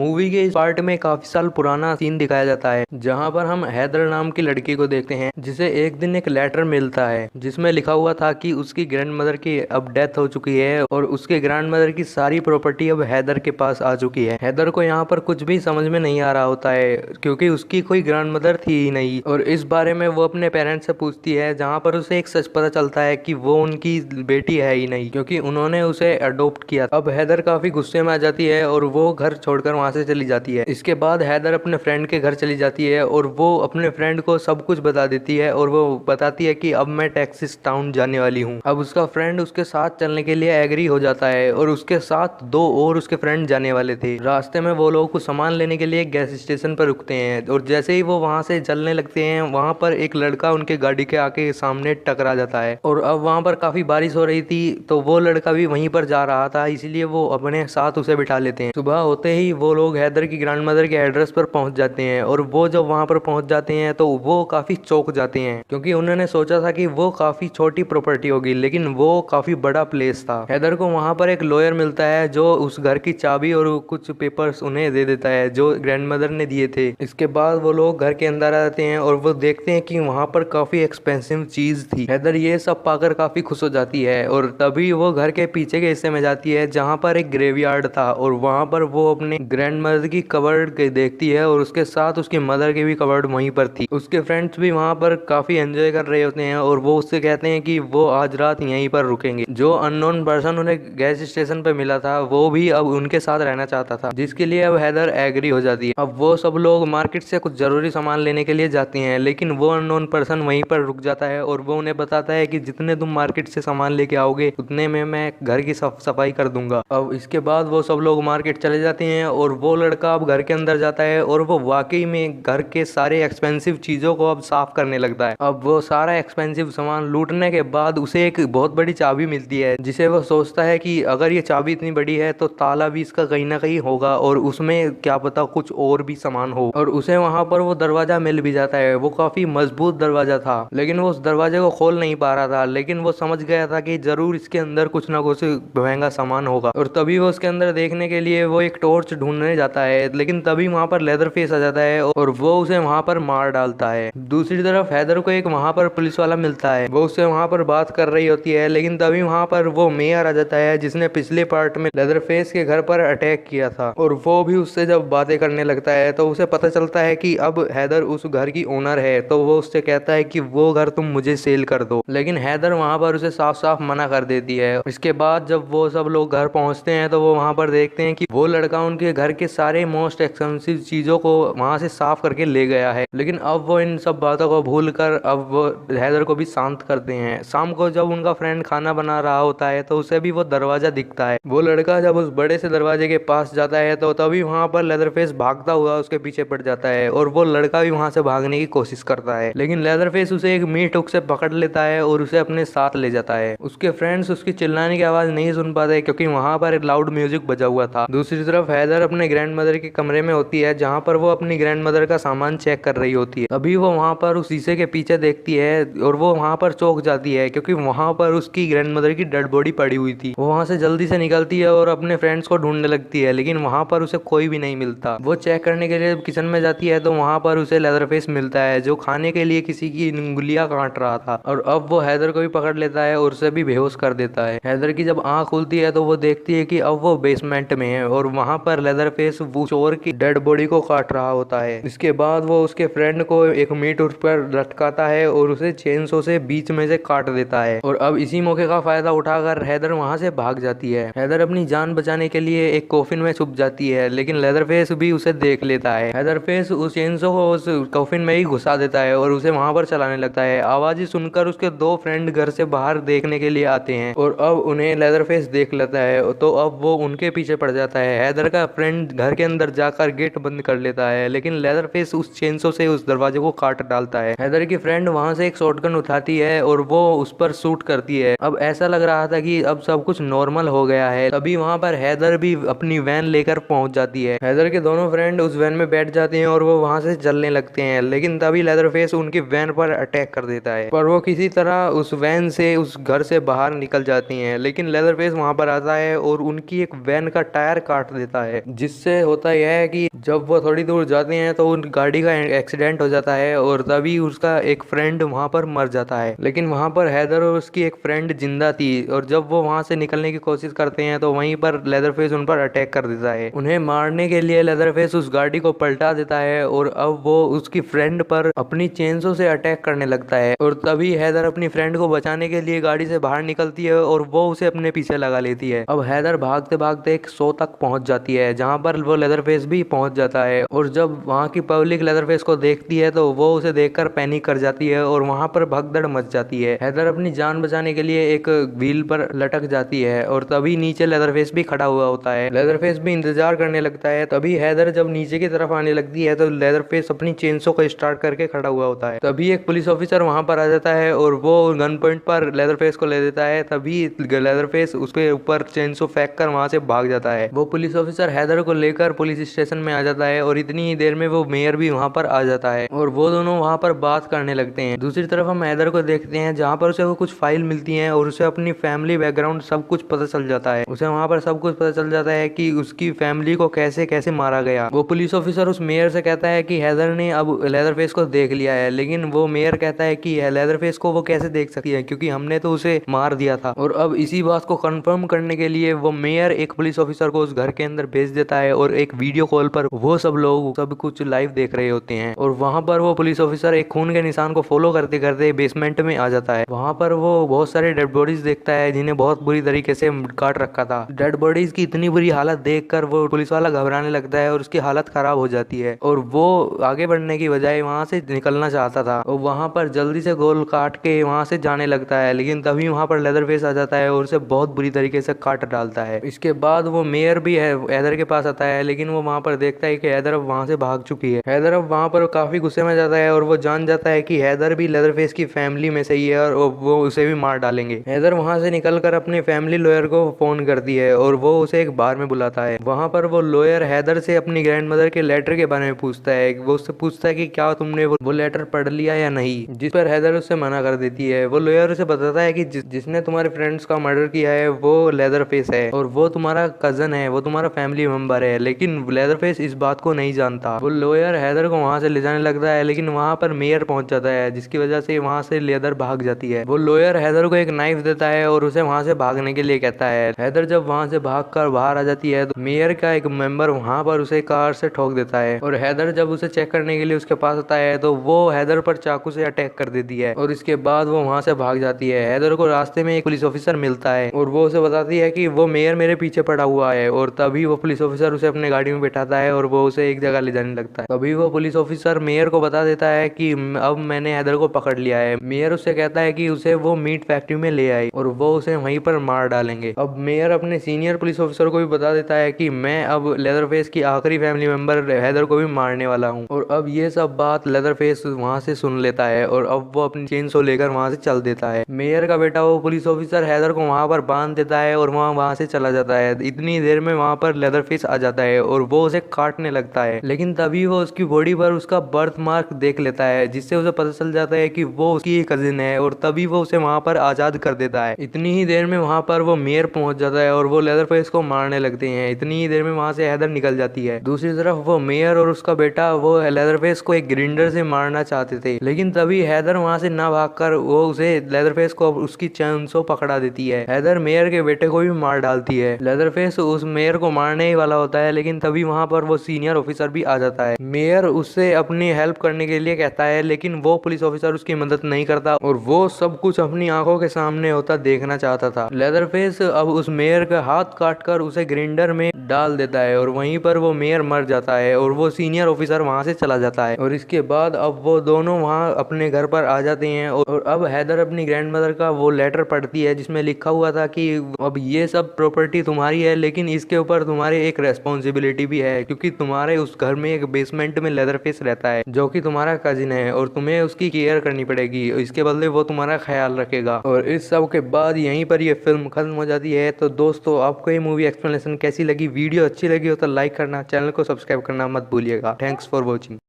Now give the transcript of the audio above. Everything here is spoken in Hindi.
मूवी के इस पार्ट में काफी साल पुराना सीन दिखाया जाता है, जहाँ पर हम हैदर नाम की लड़की को देखते हैं, जिसे एक दिन एक लेटर मिलता है जिसमें लिखा हुआ था कि उसकी ग्रैंड मदर की अब डेथ हो चुकी है और उसके ग्रैंड मदर की सारी प्रॉपर्टी अब हैदर के पास आ चुकी है। हैदर को यहाँ पर कुछ भी समझ में नहीं आ रहा होता है, क्योंकि उसकी कोई ग्रैंड मदर थी ही नहीं। और इस बारे में वो अपने पेरेंट्स से पूछती है, जहाँ पर उसे एक सच पता चलता है कि वो उनकी बेटी है ही नहीं, क्योंकि उन्होंने उसे अडॉप्ट किया। अब हैदर काफी गुस्से में आ जाती है और वो घर छोड़कर वहां से चली जाती है। इसके बाद हैदर अपने फ्रेंड के घर चली जाती है और वो अपने फ्रेंड को सब कुछ बता देती है और वो बताती है कि अब मैं टेक्सास टाउन जाने वाली हूँ। अब उसका फ्रेंड उसके साथ चलने के लिए एग्री हो जाता है और उसके साथ दो और उसके फ्रेंड जाने वाले थे। रास्ते में वो लोग कुछ सामान लेने के लिए गैस स्टेशन पर रुकते हैं और जैसे ही वो वहां से चलने लगते हैं, वहां पर एक लड़का उनके गाड़ी के आके सामने टकरा जाता है। और अब वहां पर काफी बारिश हो रही थी, तो वो लड़का भी वहीं पर जा रहा था, इसलिए वो अपने साथ उसे बिठा लेते हैं। सुबह होते ही वो लोग हैदर की ग्रैंड मदर के एड्रेस पर पहुंच जाते हैं और वो जब वहां पर पहुंच जाते हैं तो वो काफी चौंक जाते हैं, क्योंकि उन्होंने सोचा था कि वो काफी छोटी प्रॉपर्टी होगी, लेकिन वो काफी बड़ा प्लेस था। हैदर को वहां पर एक लॉयर मिलता है जो उस घर की चाबी और कुछ पेपर्स उन्हें दे देता है जो ग्रैंड मदर ने दिए थे। इसके बाद वो लोग घर के अंदर आते हैं और वो देखते हैं कि वहां पर काफी एक्सपेंसिव चीज थी। हैदर ये सब पाकर काफी खुश हो जाती है और तभी वो घर के पीछे के हिस्से में जाती है, जहाँ पर एक ग्रेवयार्ड था और वहां पर वो अपने ग्रैंड मदर की कबर देखती है और उसके साथ उसकी मदर की भी कबर वहीं पर थी। उसके फ्रेंड्स भी वहां पर काफी एंजॉय कर रहे होते हैं और वो उससे कहते हैं कि वो आज रात यहीं पर रुकेंगे। जो अननोन पर्सन उन्हें गैस स्टेशन पर मिला था वो भी अब उनके साथ रहना चाहता था, जिसके लिए अब हैदर एग्री हो जाती है। अब वो सब लोग मार्केट से कुछ जरूरी सामान लेने के लिए जाती हैं, लेकिन वो अननोन पर्सन वहीं पर रुक जाता है और वो उन्हें बताता है कि जितने तुम मार्केट से सामान लेके आओगे उतने में मैं घर की सफाई कर दूंगा। अब इसके बाद वो सब लोग मार्केट चले जाते हैं और वो लड़का अब घर के अंदर जाता है और वो वाकई में घर के सारे एक्सपेंसिव चीजों को अब साफ करने लगता है। अब वो सारा एक्सपेंसिव सामान लूटने के बाद उसे एक बहुत बड़ी चाबी मिलती है, जिसे वो सोचता है कि अगर ये चाबी इतनी बड़ी है तो ताला भी इसका कहीं ना कहीं होगा और उसमें क्या पता कुछ और भी सामान हो। और उसे वहां पर वो दरवाजा मिल भी जाता है। वो काफी मजबूत दरवाजा था, लेकिन वो उस दरवाजे को खोल नहीं पा रहा था, लेकिन वो समझ गया था कि जरूर इसके अंदर कुछ ना कुछ महंगा सामान होगा। और तभी वो उसके अंदर देखने के लिए वो एक टॉर्च ढूंढने जाता है, लेकिन तभी वहां पर लेदर फेस आ जाता है और वो उसे वहां पर मार डालता है। दूसरी तरफ हैदर को एक वहां पर पुलिस वाला मिलता है, वो उससे वहां पर बात कर रही होती है, लेकिन तभी वहां पर वो मेयर आ जाता है जिसने पिछले पार्ट में लेदर फेस के घर पर अटैक किया था। और वो भी उससे जब बातें करने लगता है तो उसे पता चलता है कि अब हैदर उस घर की ओनर है, तो वो उससे कहता है कि वो घर तुम मुझे सेल कर दो, लेकिन हैदर वहां पर उसे साफ साफ मना कर देती है। इसके बाद जब वो सब लोग घर पहुंचते हैं तो वो वहां पर देखते हैं कि वो लड़का उनके घर के सारे मोस्ट एक्सपेंसिव चीजों को वहां से साफ करके ले गया है। लेकिन अब वो इन सब बातों को भूल कर अब वो हैदर को भी शांत करते हैं। शाम को जब उनका फ्रेंड खाना बना रहा होता है तो उसे भी वो दरवाजा दिखता है। वो लड़का जब उस बड़े से दरवाजे के पास जाता है तो तभी वहां पर लेदरफेस भागता हुआ उसके पीछे पड़ जाता है और वो लड़का भी वहां से भागने की कोशिश करता है, लेकिन लेदरफेस उसे एक मीट हुक से पकड़ लेता है और उसे अपने साथ ले जाता है। उसके फ्रेंड्स उसकी चिल्लाने की आवाज नहीं सुन पाते क्योंकि वहां पर एक लाउड म्यूजिक बजा हुआ था। दूसरी तरफ हैदर अपने ग्रैंड मदर के कमरे में होती है, जहाँ पर वो अपनी ग्रैंड मदर का सामान चेक कर रही होती है। अभी वो वहां पर उस शीशे के पीछे देखती है और वो वहां पर चौंक जाती है, क्योंकि वहां पर उसकी ग्रैंड मदर की डेड बॉडी पड़ी हुई थी। वो वहां से जल्दी से निकलती है और अपने फ्रेंड्स को ढूंढने लगती है, लेकिन वहां पर उसे कोई भी नहीं मिलता। वो चेक करने के लिए किचन में जाती है तो वहां पर उसे लेदरफेस मिलता है, जो खाने के लिए किसी की उंगलियां काट रहा था। और अब वो हैदर को भी पकड़ लेता है और उसे भी बेहोश कर देता है। हैदर की जब आंख खुलती है तो वो देखती है कि अब वो बेसमेंट में है और वहां पर लेदरफेस वो चोर की डेड बॉडी को काट रहा होता है। इसके बाद वो उसके फ्रेंड को एक मीट उस पर लटकाता है और उसे चेनसो से बीच में से काट देता है। और अब इसी मौके का फायदा उठाकर हैदर वहां से भाग जाती है। हैदर अपनी जान बचाने के लिए एक कॉफिन में छुप जाती है, लेकिन लेदरफेस भी उसे देख लेता है। लेदरफेस उस चेनसो को उस कॉफिन में ही घुसा देता है और उसे वहां पर चलाने लगता है। आवाज़ें सुनकर उसके दो फ्रेंड घर से बाहर देखने के लिए आते हैं और अब उन्हें लेदरफेस देख लेता है, तो अब वो उनके पीछे पड़ जाता है। हैदर का फ्रेंड घर के अंदर जाकर गेट बंद कर लेता है, लेकिन लेदरफेस उस चेनसो से उस दरवाजे को काट डालता है। हैदर की फ्रेंड वहां से एक शॉटगन उठाती है और वो उस पर शूट करती है। अब ऐसा लग रहा था कि अब सब कुछ नॉर्मल हो गया है। तभी वहां पर हैदर भी अपनी वैन लेकर पहुंच जाती है। हैदर के दोनों फ्रेंड उस वैन में बैठ जाते हैं और वो वहां से चलने लगते हैं, लेकिन तभी लेदरफेस उनकी वैन पर अटैक कर देता है, पर वो किसी तरह उस वैन से उस घर से बाहर निकल जाती हैं। लेकिन लेदरफेस वहां पर आता है और उनकी एक वैन का टायर काट देता है, जिससे जिससे होता यह है कि जब वो थोड़ी दूर जाते हैं तो उन गाड़ी का एक्सीडेंट हो जाता है और तभी उसका एक फ्रेंड वहां पर मर जाता है। लेकिन वहां पर हैदर और उसकी एक फ्रेंड जिंदा थी और जब वो वहां से निकलने की कोशिश करते हैं तो वहीं पर लेदरफेस उन पर अटैक कर देता है। उन्हें मारने के लिए लेदरफेस उस गाड़ी को पलटा देता है और अब वो उसकी फ्रेंड पर अपनी चेंसों से अटैक करने लगता है और तभी हैदर अपनी फ्रेंड को बचाने के लिए गाड़ी से बाहर निकलती है और वो उसे अपने पीछे लगा लेती है। अब हैदर भागते भागते एक शो तक पहुंच जाती है जहां पर वो लेदरफेस भी पहुंच जाता है और जब वहां की पब्लिक लेदरफेस को देखती है तो वो उसे देखकर पैनिक कर जाती है और वहां पर भगदड़ मच जाती है। हैदर अपनी जान बचाने के लिए एक व्हील पर लटक जाती है और तभी नीचे लेदरफेस भी खड़ा हुआ होता है। लेदरफेस भी इंतजार करने लगता है। तभी हैदर जब नीचे की तरफ आने लगती है तो लेदरफेस अपनी चेंसों को स्टार्ट करके खड़ा हुआ होता है। तभी एक पुलिस ऑफिसर वहां पर आ जाता है और वो गन पॉइंट पर लेदरफेस को ले देता है। तभी लेदरफेस उसके ऊपर चेंसो फेंक कर वहां से भाग जाता है। वो पुलिस ऑफिसर हैदर को लेकर पुलिस स्टेशन में आ जाता है और इतनी ही देर में वो मेयर भी वहां पर आ जाता है और वो दोनों वहां पर बात करने लगते हैं। दूसरी तरफ हम हैदर को देखते हैं जहां पर उसे वो कुछ फाइल मिलती हैं और उसे अपनी फैमिली बैकग्राउंड सब कुछ पता चल जाता है। उसे वहां पर सब कुछ पता चल जाता है कि उसकी फैमिली को कैसे कैसे मारा गया। वो पुलिस ऑफिसर उस मेयर से कहता है कि हैदर ने अब लेदरफेस को देख लिया है, लेकिन वो मेयर कहता है कि लेदरफेस को वो कैसे देख सकती है क्योंकि हमने तो उसे मार दिया था। और अब इसी बात को कंफर्म करने के लिए वो मेयर एक पुलिस ऑफिसर को उस घर के अंदर भेज देता है और एक वीडियो कॉल पर वो सब लोग सब कुछ लाइव देख रहे होते हैं और वहां पर वो पुलिस ऑफिसर एक खून के निशान को फॉलो करते करते बेसमेंट में आ जाता है। वहां पर वो बहुत सारे डेड बॉडीज देखता है जिन्हें बहुत बुरी तरीके से काट रखा था। डेड बॉडीज की इतनी बुरी हालत देखकर वो पुलिस वाला घबराने लगता है और उसकी हालत खराब हो जाती है और वो आगे बढ़ने की बजाय वहां से निकलना चाहता था और वहां पर जल्दी से गोल काट के वहां से जाने लगता है। लेकिन तभी वहां पर लेदरफेस आ जाता है और उसे बहुत बुरी तरीके से काट डालता है। इसके बाद वो मेयर भी है हैदर के पास आता है, लेकिन वो वहां पर देखता है कि हैदर अब वहां से भाग चुकी है। हैदर अब वहां पर काफी गुस्से में जाता है और वो जान जाता है कि हैदर भी लेदरफेस की फैमिली में से ही है और वो उसे भी मार डालेंगे। हैदर वहां से निकलकर अपने फैमिली लॉयर को फोन करती है और वो उसे एक बार में बुलाता है। वहां पर वो लॉयर हैदर से अपनी ग्रैंडमदर के लेटर के बारे में पूछता है। वो उससे पूछता है कि क्या तुमने वो लेटर पढ़ लिया या नहीं, जिस पर हैदर उससे मना कर देती है। वो लॉयर उसे बताता है कि जिसने तुम्हारे फ्रेंड्स का मर्डर किया है वो लेदरफेस है और वो तुम्हारा कजन है, वो तुम्हारा फैमिली मेंबर है, लेकिन लेदरफेस इस बात को नहीं जानता। वो लॉयर हैदर को वहां से ले जाने लगता है, लेकिन वहां पर मेयर पहुंच जाता है जिसकी वजह से वहां से हैदर भाग जाती है। वो लॉयर हैदर को एक नाइफ देता है और उसे वहां से भागने के लिए कहता है। हैदर जब वहां से भागकर बाहर आ जाती है तो मेयर का एक मेंबर वहां पर उसे कार से ठोक देता है और हैदर जब उसे चेक करने के लिए उसके पास आता है तो वो हैदर पर चाकू से अटैक कर देती है और इसके बाद वो वहां से भाग जाती है। हैदर को रास्ते में एक पुलिस ऑफिसर मिलता है और वो उसे बताती है कि वो मेयर मेरे पीछे पड़ा हुआ है और तभी वो पुलिस ऑफिसर उसे अपने गाड़ी में बैठाता है और वो उसे एक जगह ले जाने लगता है। तभी वो पुलिस ऑफिसर मेयर को बता देता है कि अब मैंने हैदर को पकड़ लिया है। मेयर उससे कहता है कि उसे वो मीट फैक्ट्री में ले आए और वो उसे वहीं पर मार डालेंगे। अब मेयर अपने सीनियर पुलिस ऑफिसर को भी बता देता है कि मैं अब लेदरफेस की आखिरी फैमिली मेंबर हैदर को भी मारने वाला हूँ और अब ये सब बात लेदरफेस वहां से सुन लेता है और अब वो अपनी चेनसो लेकर वहां से चल देता है। मेयर का बेटा वो पुलिस ऑफिसर हैदर को वहां पर बांध देता है और वहां से चला जाता है। इतनी देर में वहां पर लेदरफेस आ जाता है और वो उसे काटने लगता है, लेकिन तभी वो उसकी बॉडी पर उसका बर्थ मार्क देख लेता है जिससे उसे पता चल जाता है कि वो उसकी कजिन है और तभी वो उसे वहां पर आजाद कर देता है। इतनी ही देर में वहां पर वो मेयर पहुंच जाता है और वो लेदरफेस को मारने लगते हैं। इतनी ही देर में वहां से हैदर निकल जाती है। दूसरी तरफ वो मेयर और उसका बेटा वो लेदरफेस को एक ग्रिंडर से मारना चाहते थे, लेकिन तभी हैदर वहां से ना भागकर वो उसे लेदरफेस को उसकी चेनसो पकड़ा देती है। हैदर मेयर के बेटे को भी मार डालती है। लेदरफेस उस मेयर को मारने ही वाला होता है, लेकिन तभी वहां पर वो सीनियर ऑफिसर भी आ जाता है। मेयर उससे अपनी हेल्प करने के लिए कहता है, लेकिन वो पुलिस ऑफिसर उसकी मदद नहीं करता और वो सब कुछ अपनी आंखों के सामने होता देखना चाहता था। लेदरफेस अब उस मेयर का हाथ काटकर उसे ग्राइंडर में डाल देता है और वहीं पर वो मेयर मर जाता है और वो सीनियर ऑफिसर वहां से चला जाता है। और इसके बाद अब वो दोनों वहां अपने घर पर आ जाते हैं और अब हैदर अपनी ग्रैंडमदर का वो लेटर पढ़ती है जिसमें लिखा हुआ था कि अब ये सब प्रॉपर्टी तुम्हारी है, लेकिन इसके ऊपर तुम्हारी एक रेस्पॉन्सिबिलिटी भी है क्योंकि तुम्हारे उस घर में एक बेसमेंट में लेदरफेस रहता है जो कि तुम्हारा कजिन है और तुम्हें उसकी केयर करनी पड़ेगी, इसके बदले वो तुम्हारा ख्याल रखेगा। और इस सब के बाद यहीं पर ये फिल्म खत्म हो जाती है। तो दोस्तों, आपको ये मूवी एक्सप्लेनेशन कैसी लगी? वीडियो अच्छी लगी हो तो लाइक करना, चैनल को सब्सक्राइब करना मत भूलिएगा। Thanks for watching.